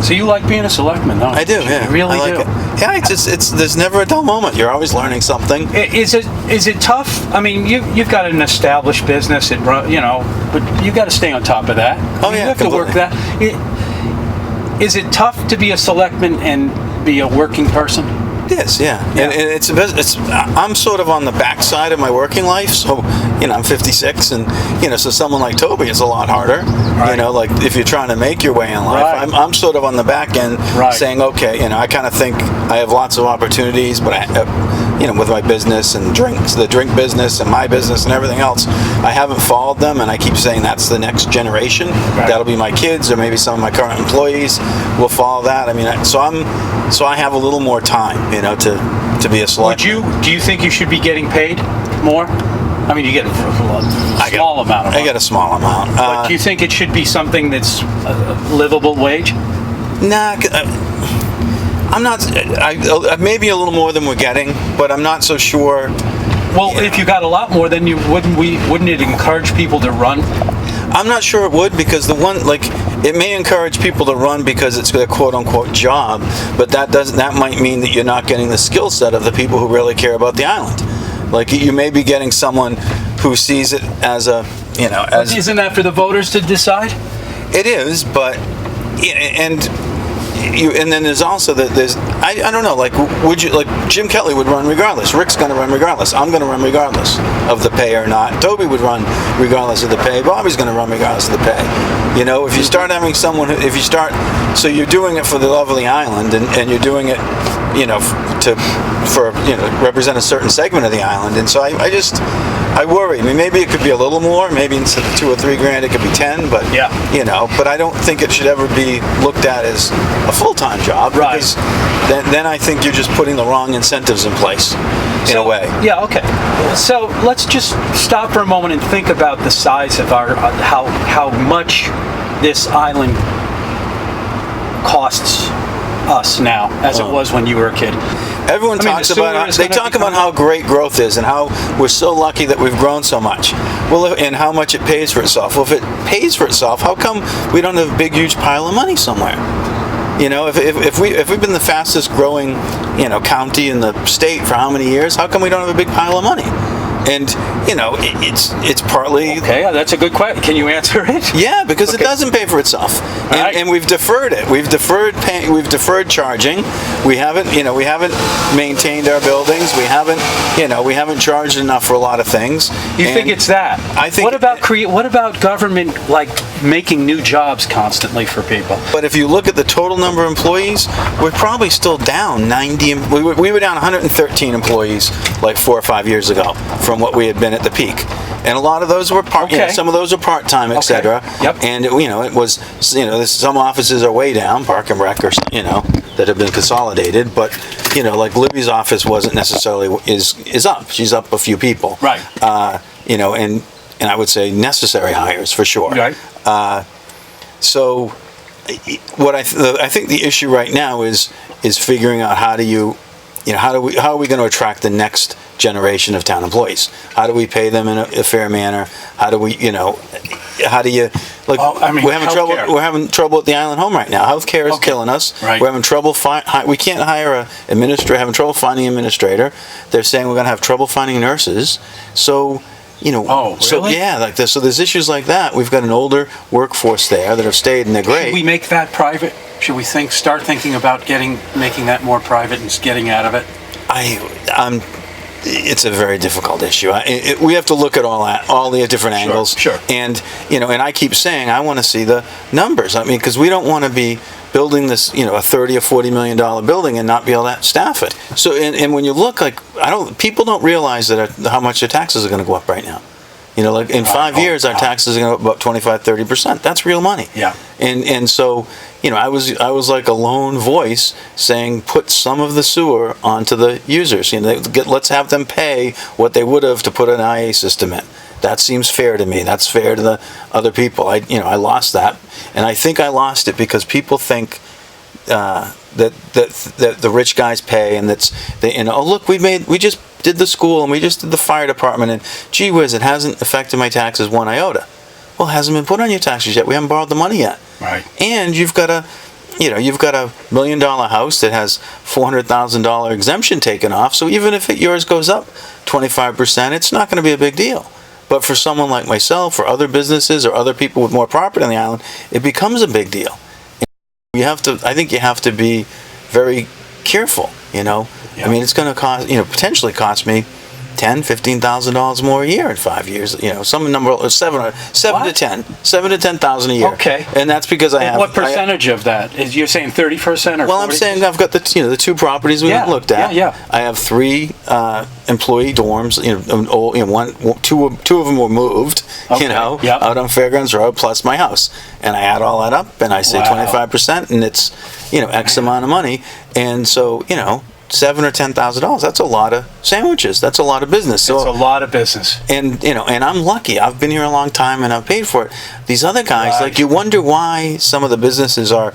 So you like being a selectman, don't you? I do, yeah. You really I like do. it. Yeah, it's there's never a dull moment. You're always learning something. Is it tough? I mean, you've got an established business, but you got to stay on top of that. Oh, yeah, you have to work that. Is it tough to be a selectman and be a working person? It is, yeah. And it's a business. I'm sort of on the backside of my working life, so I'm 56, and so someone like Toby is a lot harder. Right. Like if you're trying to make your way in life, Right. I'm sort of on the back end, saying, okay, I kind of think I have lots of opportunities, but with my business and the drink business and my business and everything else, I haven't followed them, and I keep saying that's the next generation. Right. That'll be my kids, or maybe some of my current employees will follow that. I mean, so I have a little more time, to be a selectman. Do you think you should be getting paid more? I mean, you get a small amount of money. I get a small amount. But do you think it should be something that's a livable wage? Nah, I'm not. Maybe a little more than we're getting, but I'm not so sure. Well, if you got a lot more, then wouldn't it encourage people to run? I'm not sure it would, because it may encourage people to run because it's their quote unquote job, but that might mean that you're not getting the skill set of the people who really care about the island. Like, you may be getting someone who sees it as Isn't that for the voters to decide? It is, but and then there's also I don't know, would you, Jim Kelly would run regardless, Rick's going to run regardless, I'm going to run regardless of the pay or not, Toby would run regardless of the pay, Bobby's going to run regardless of the pay. If you start having someone, so you're doing it for the lovely island, and you're doing it to represent a certain segment of the island, and so I worry. I mean, maybe it could be a little more. Maybe instead of $2 or $3 grand, it could be 10. But but I don't think it should ever be looked at as a full-time job. Right. Because then I think you're just putting the wrong incentives in place, in a way. Yeah. Okay. So let's just stop for a moment and think about the size of our how much this island costs us now as it was when you were a kid. Everyone talks about how great growth is and how we're so lucky that we've grown so much. Well, and how much it pays for itself. Well, if it pays for itself, how come we don't have a big, huge pile of money somewhere? If we've been the fastest growing, county in the state for how many years, how come we don't have a big pile of money? And it's partly that's a good question. Can you answer it? Yeah, because it doesn't pay for itself, and we've deferred it. We've deferred charging. We haven't maintained our buildings. We haven't charged enough for a lot of things. You think it's that? I think. What about government making new jobs constantly for people? But if you look at the total number of employees, we're probably still down 90. We were down 113 employees 4 or 5 years ago from what we had been at the peak, and a lot of those were some of those are part-time, etc. Yep. And it was some offices are way down, Park and Rec, or that have been consolidated, but Libby's office wasn't necessarily is up. She's up a few people, right? And I would say necessary hires for sure, right? So what I think the issue right now is figuring out how are we going to attract the next generation of town employees? How do we pay them in a fair manner? How do we, how do you, we're having trouble at the Island Home right now. Healthcare is killing us. Right. We're having trouble, we can't hire an administrator, having trouble finding an administrator. They're saying we're going to have trouble finding nurses. So, really? So yeah, like this. So there's issues like that. We've got an older workforce there that have stayed, and they're great. Should we make that private? Should we start thinking about making that more private and getting out of it? It's a very difficult issue. We have to look at all the different angles. Sure. And and I keep saying I want to see the numbers. I mean, because we don't want to be building this, a $30 or $40 million building and not be able to staff it. So, and when you look, people don't realize that how much their taxes are going to go up right now. In 5 years, our taxes are going to go up about 25-30%. That's real money. Yeah. And so, I was like a lone voice saying, put some of the sewer onto the users. Let's have them pay what they would have to put an IA system in. That seems fair to me. That's fair to the other people. I lost that, and I think I lost it because people think that the rich guys pay, and look, we just did the school and we just did the fire department, and gee whiz, it hasn't affected my taxes one iota. Well, it hasn't been put on your taxes yet. We haven't borrowed the money yet. Right. And you've got you've got $1 million house that has $400,000 exemption taken off. So even if yours goes up 25%, it's not going to be a big deal. But for someone like myself or other businesses or other people with more property on the island, it becomes a big deal. I think you have to be very careful, Yeah. I mean, it's going to cost, potentially cost me $10,000-$15,000 more a year in 5 years. Some number, seven to $10,000 a year. Okay. And that's because I have. What percentage of that is? You're saying 30% or? Well, I'm saying I've got the two properties we looked at. Yeah. I have 3 employee dorms. Two of them were moved. Okay. Out on Fairgrounds Road, plus my house, and I add all that up, and I say Wow. 25%, and it's X amount of money, and so $7,000 or $10,000. That's a lot of sandwiches. That's a lot of business. So it's a lot of business. and and I'm lucky. I've been here a long time and I've paid for it. These other guys, Right. like, you wonder why some of the businesses are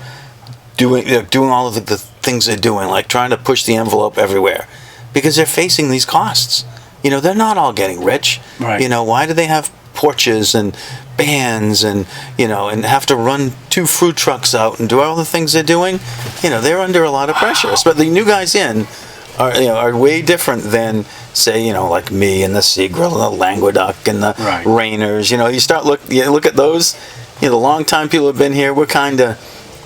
doing all of the things they're doing, like trying to push the envelope everywhere, because they're facing these costs. They're not all getting rich. Right. Why do they have porches and bands and and have to run 2 food trucks out and do all the things they're doing? They're under a lot of pressure. But the new guys in are way different than, say, like me and the Seagull and the Languedoc and the Right. Rainers. You look at those. The long time people have been here. We're kind of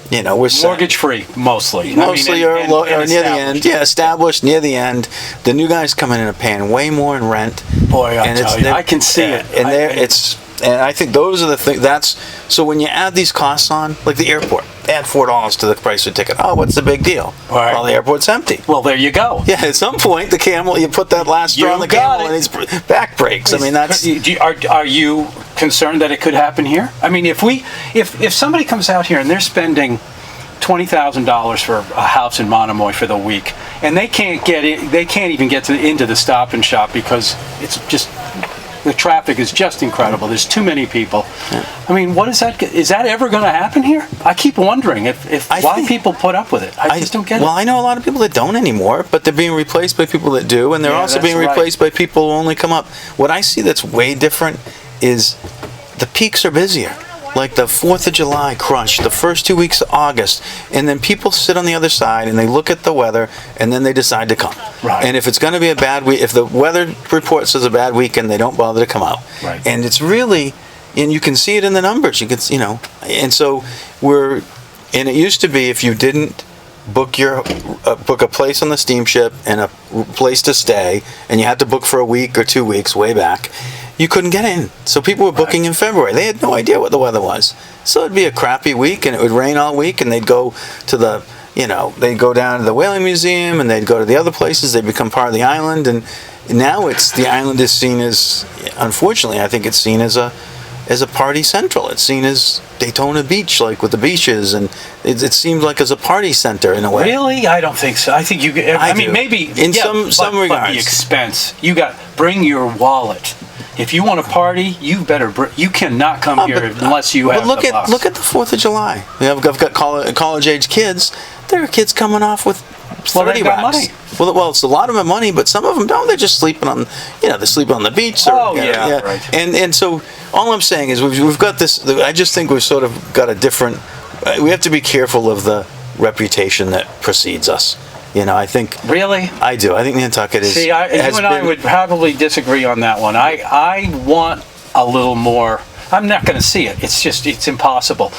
we're set. Mortgage free, mostly. Mostly I are mean, or and near the end. established. Yeah, established near the end. The new guys coming in are paying way more in rent. Boy, I can see it. And and I think those are the things. So when you add these costs on, like the airport, add $4 to the price of the ticket. Oh, what's the big deal? Right. Well, the airport's empty. Well, there you go. Yeah, at some point, the camel, you put that last straw You on the got camel, it. and his back breaks. I mean, that's. Are you concerned that it could happen here? I mean, if somebody comes out here and they're spending $20,000 for a house in Monomoy for the week, and they can't even get into the Stop and Shop because it's just. The traffic is just incredible. There's too many people. I mean, what is that? Is that ever going to happen here? I keep wondering why people put up with it. I just don't get it. Well, I know a lot of people that don't anymore, but they're being replaced by people that do, and they're Yeah, also that's being right. replaced by people who only come up. What I see that's way different is the peaks are busier. Like the 4th of July crush, the first 2 weeks of August, and then people sit on the other side and they look at the weather and then they decide to come. Right. And if it's going to be a bad week, if the weather report says a bad weekend, they don't bother to come out. Right. And it's really, and you can see it in the numbers. You can, and so and it used to be if you didn't book a place on the steamship and a place to stay, and you had to book for a week or 2 weeks way back, you couldn't get in. So people were booking in February. They had no idea what the weather was. So it'd be a crappy week and it would rain all week, and they'd go to they'd go down to the Whaling Museum and they'd go to the other places. They become part of the island, and now the island is seen as, unfortunately, I think it's seen as a party central. It's seen as Daytona Beach, like with the beaches, and it seems like as a party center in a way. Really? I don't think so. I think you. I mean, do. maybe In some but regards. the expense. Bring your wallet. If you want to party, you better. You cannot come here unless you have look the at bus. look at the 4th of July. I've got college age kids. There are kids coming off with 30 they've got racks. money. Well, it's a lot of them money, but some of them don't. They're just sleeping on, they're sleeping on the beach. Right. And so all I'm saying is we've got this. I just think we've sort of got a different. We have to be careful of the reputation that precedes us. I think. Really? I do. I think Nantucket is. See, I would probably disagree on that one. I want a little more. I'm not going to see it. It's impossible.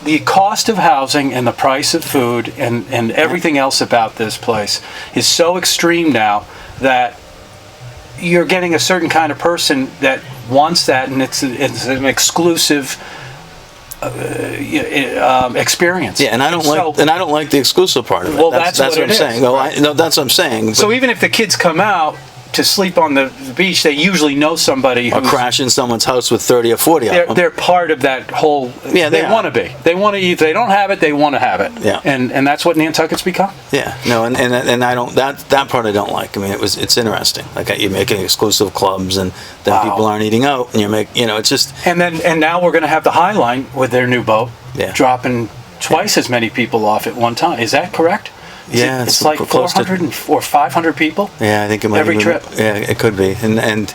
The cost of housing and the price of food and everything else about this place is so extreme now that you're getting a certain kind of person that wants that, and it's an exclusive experience. Yeah, and I don't like the exclusive part of it. Well, that's what I'm it saying. is, No, right. that's what I'm saying. So even if the kids come out to sleep on the beach, they usually know somebody Or who's crash in someone's house with 30 or 40 of them. they're part of that whole. Yeah, they they want to be. They want to. If they don't have it, they want to have it. Yeah. And that's what Nantucket's become. Yeah, no, and I don't that part I don't like. I mean, it's interesting. Like you're making exclusive clubs, and then Wow. people aren't eating out, and it's just And now we're going to have the High Line with their new boat Yeah. dropping twice as many people off at one time. Is that correct? Yeah, it's it's like close to- 400 or 500 people. yeah. I think it might Every even, trip. Yeah, it could be, and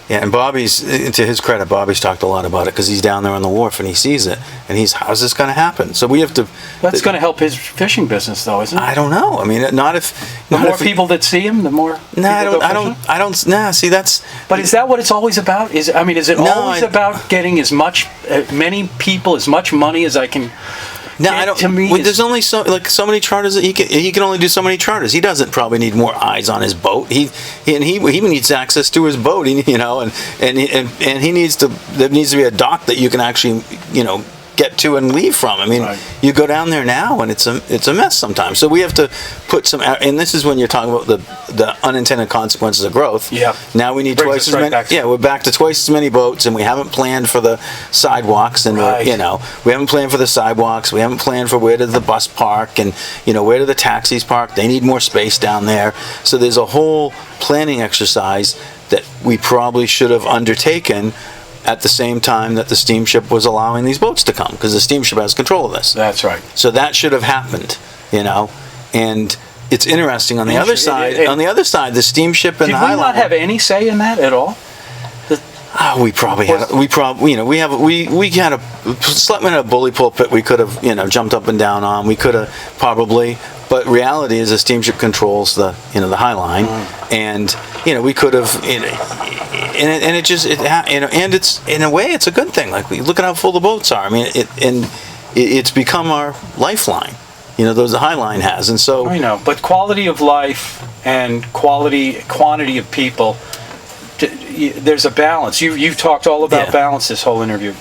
Yeah, and Bobby's, to his credit, Bobby's talked a lot about it because he's down there on the wharf and he sees it, and how's this going to happen? So we have to. That's going to help his fishing business, though, isn't it? I don't know. I mean, not if The not more if, people that see him, the more. No, I people don't. go I fishing? don't. Nah, see, that's. But is that what it's always about? Is it No, always about getting as many people, as much money as I can? No, get? I don't. To me, well, there's only so many charters that he can only do so many charters. He doesn't probably need more eyes on his boat. He needs access to his boat. And he needs to. There needs to be a dock that you can actually get to and leave from. I mean, Right. you go down there now and it's a mess sometimes. So we have to put some. And this is when you're talking about the unintended consequences of growth. Yeah. Now we need Brings twice us as right many. back to- Yeah, we're back to twice as many boats, and we haven't planned for the sidewalks, and Right. we haven't planned for the sidewalks. We haven't planned for where did the bus park, and where do the taxis park. They need more space down there. So there's a whole planning exercise that we probably should have undertaken at the same time that the steamship was allowing these boats to come, because the steamship has control of this. That's right. So that should have happened, and it's interesting on the other side. It- On the other side, the steamship and Did the we Highline. not have any say in that at all? We probably had. We had a slept in a bully pulpit. We could have jumped up and down on. We could have probably. But reality is, the steamship controls the the High Line, and we could have. And it's in a way it's a good thing. Like, look at how full the boats are. I mean, it's become our lifeline. Those the High Line has, and so I know, but quality of life and quantity of people, there's a balance. You've talked all about Yeah. balance this whole interview.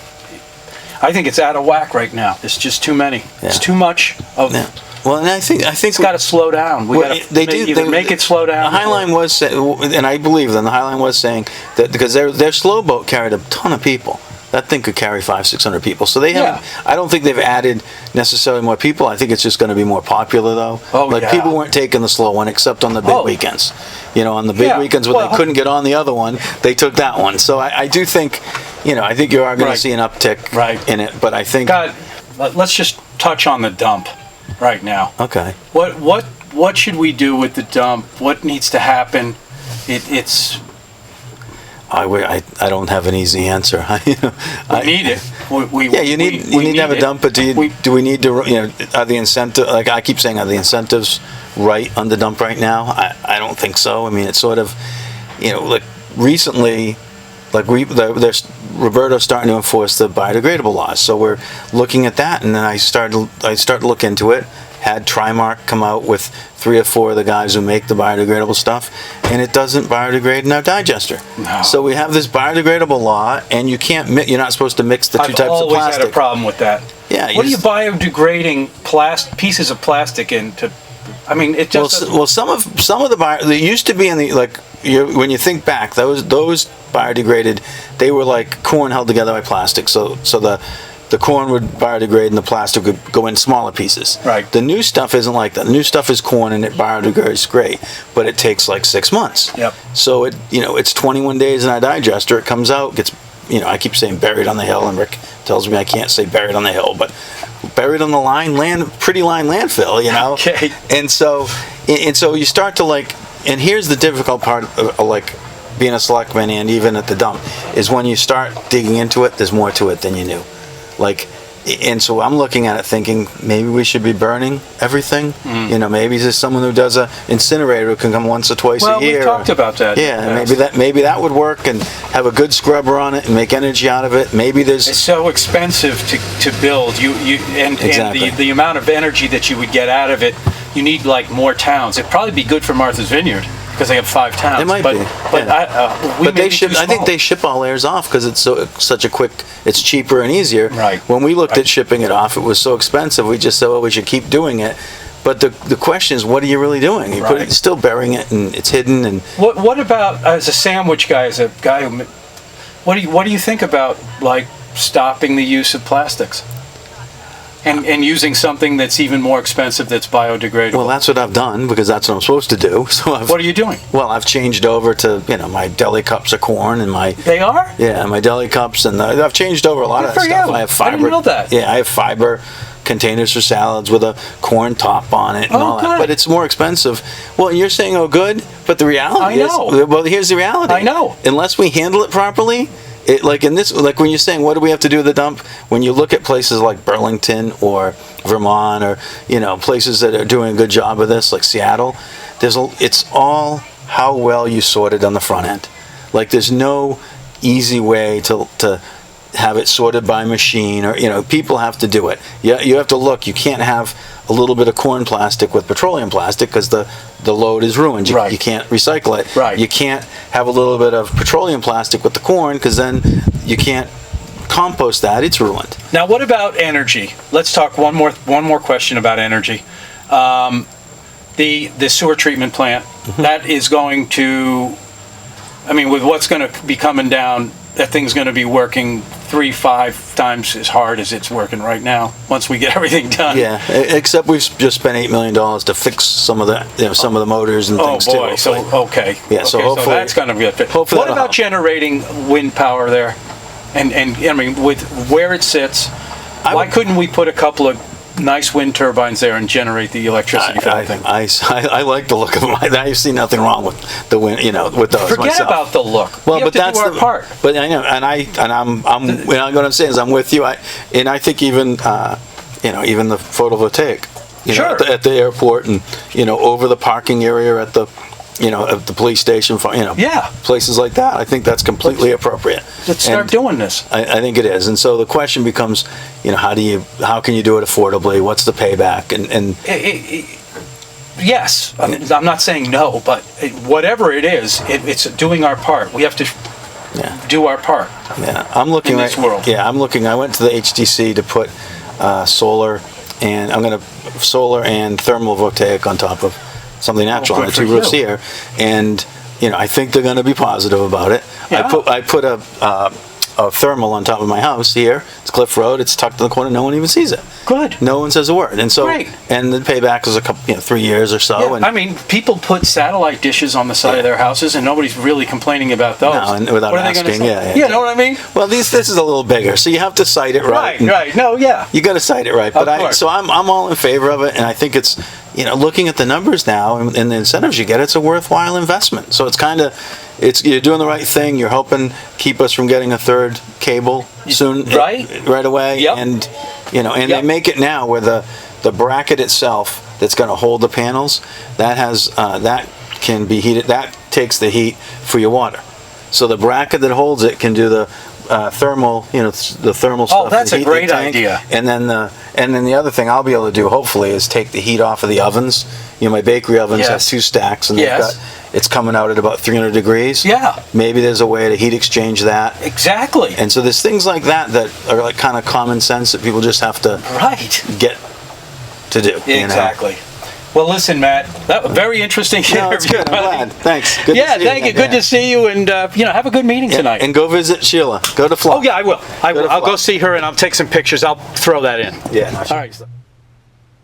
I think it's out of whack right now. There's just too many. Yeah. It's too much of. Yeah. Well, and I think It's got to slow down. We Well, got they to do. either make it slow down. The High Line was, and I believe them. The High Line was saying that because their slow boat carried a ton of people. That thing could carry 500-600 people. So they haven't. I don't think they've added necessarily more people. I think it's just going to be more popular though. Oh, yeah. People weren't taking the slow one except on the big weekends. On the big Yeah. weekends when Well, they couldn't get on the other one, they took that one. So I do think, I think you are going Right. to see an uptick Right. in it. But I think. God, let's just touch on the dump right now. Okay. What should we do with the dump? What needs to happen? It's I don't have an easy answer. we need it. Yeah, you need to have a dump, but do we need to, are the incentive, like I keep saying, are the incentives right on the dump right now? I don't think so. I mean, it's sort of, like recently, like there's Roberto's starting to enforce the biodegradable laws, so we're looking at that, and then I started to look into it. Had Trimark come out with 3 or 4 of the guys who make the biodegradable stuff, and it doesn't biodegrade in our digester. No. So we have this biodegradable law, and you're not supposed to mix the two types of I've always plastic. had a problem with that. Yeah, What are you biodegrading pieces of plastic into? I mean, it just. Well, some of the they used to be in the when you think back, those biodegraded, they were like corn held together by plastic. So the corn would biodegrade and the plastic would go in smaller pieces. Right. The new stuff isn't like that. The new stuff is corn and it biodegrades great, but it takes like 6 months. Yep. So it's 21 days in our digester. It comes out, gets I keep saying buried on the hill, and Rick tells me I can't say buried on the hill, but buried on the pretty line landfill, Okay. And so you start to and here's the difficult part of being a selectman and even at the dump is when you start digging into it, there's more to it than you knew. And so I'm looking at it thinking maybe we should be burning everything. Maybe there's someone who does a incinerator who can come once or twice a year. We talked about that. Yeah, maybe that would work and have a good scrubber on it and make energy out of it. Maybe there's It's so expensive to build. And Exactly. the amount of energy that you would get out of it, you need more towns. It'd probably be good for Martha's Vineyard because they have 5 towns. It might but, be, But yeah. we But may they be ship. too I think small. they ship all layers off because it's such a quick. It's cheaper and easier. Right. When we looked Right. at shipping it off, it was so expensive. We just said, well, we should keep doing it. But the question is, what are you really doing? You Right. still burying it and it's hidden and. What about as a sandwich guy, as a guy who? What do you think about stopping the use of plastics? And using something that's even more expensive that's biodegradable. Well, that's what I've done because that's what I'm supposed to do. So What are you doing? Well, I've changed over to my deli cups of corn and my. They are? Yeah, my deli cups, and I've changed over a lot Good of that for stuff. you. I have fiber. I didn't know that. Yeah, I have fiber containers for salads with a corn top on it and Oh, all that. good. But it's more expensive. Well, you're saying, oh, good. But the reality I know. is, well, here's the reality. I know. Unless we handle it properly, like when you're saying, what do we have to do with the dump? When you look at places like Burlington or Vermont, or places that are doing a good job of this, like Seattle, it's all how well you sort it on the front end. Like there's no easy way to have it sorted by machine, or people have to do it. You have to look. You can't have a little bit of corn plastic with petroleum plastic because the load is ruined. Right. You can't recycle it. Right. You can't have a little bit of petroleum plastic with the corn because then you can't compost that. It's ruined. Now, what about energy? Let's talk one more question about energy. The sewer treatment plant, that is going to, with what's going to be coming down, that thing's going to be working 3-5 times as hard as it's working right now once we get everything done. Yeah, except we've just spent $8 million to fix some of the motors and things boy. too. So okay. Yeah, so hopefully that's going to be a fit. hopefully What that'll about help. generating wind power there? And with where it sits, why couldn't we put a couple of nice wind turbines there and generate the electricity for that thing? I like the look of them. I see nothing wrong with the wind, with those. Forget myself. about the look. Well, we have but to that's do our the part. But I know, what I'm saying is I'm with you. I think even even the photovoltaic, Sure. at the airport, and over the parking area at the at the police station, Yeah. places like that. I think that's completely appropriate. Let's start And doing this. I think it is, and so the question becomes, how can you do it affordably? What's the payback? And Yes, I'm not saying no, but whatever it is, it's doing our part. We have to yeah. do our part. Yeah, I'm looking in this world. Yeah, I'm looking. I went to the HTC to put solar, and I'm going to solar and thermal voltaic on top of something natural on good the two for roofs you. here, and I think they're going to be positive about it. Yeah. I put a thermal on top of my house here. It's Cliff Road. It's tucked in the corner. No one even sees it. Good. No one says a word, and so Great. and the payback is a couple, 3 years or so. Yeah, And people put satellite dishes on the side of their houses, and nobody's really complaining about those. No, and without what are they gonna asking, say? yeah. You know what I mean? well, this is a little bigger, so you have to site it right. and- Right. No, yeah. You got to cite it right, Of but course. so I'm all in favor of it, and I think it's looking at the numbers now and the incentives you get, it's a worthwhile investment. So you're doing the right thing. You're helping keep us from getting a third cable soon, right away, Yep. and Yep. they make it now where the bracket itself that's going to hold the panels that can be heated. That takes the heat for your water. So the bracket that holds it can do the thermal, the thermal stuff. Oh, that's the a heat great tank. idea. And then the other thing I'll be able to do, hopefully, is take the heat off of the ovens. My bakery ovens have Yes. 2 stacks, and Yes. it's coming out at about 300 degrees. Yeah. Maybe there's a way to heat exchange that. Exactly. And so there's things like that are like kind of common sense that people just have to Right. get to do. Exactly. Well, listen, Matt, that was very interesting No, interview. it's good. I'm buddy. glad. Thanks. Good to Yeah, see thank you. again. Good to see you, and have a good meeting tonight. And go visit Sheila. Go to Fluff. Oh yeah, I will. to I'll go Fluff. see her, and I'll take some pictures. I'll throw that in. Yeah. No, All right.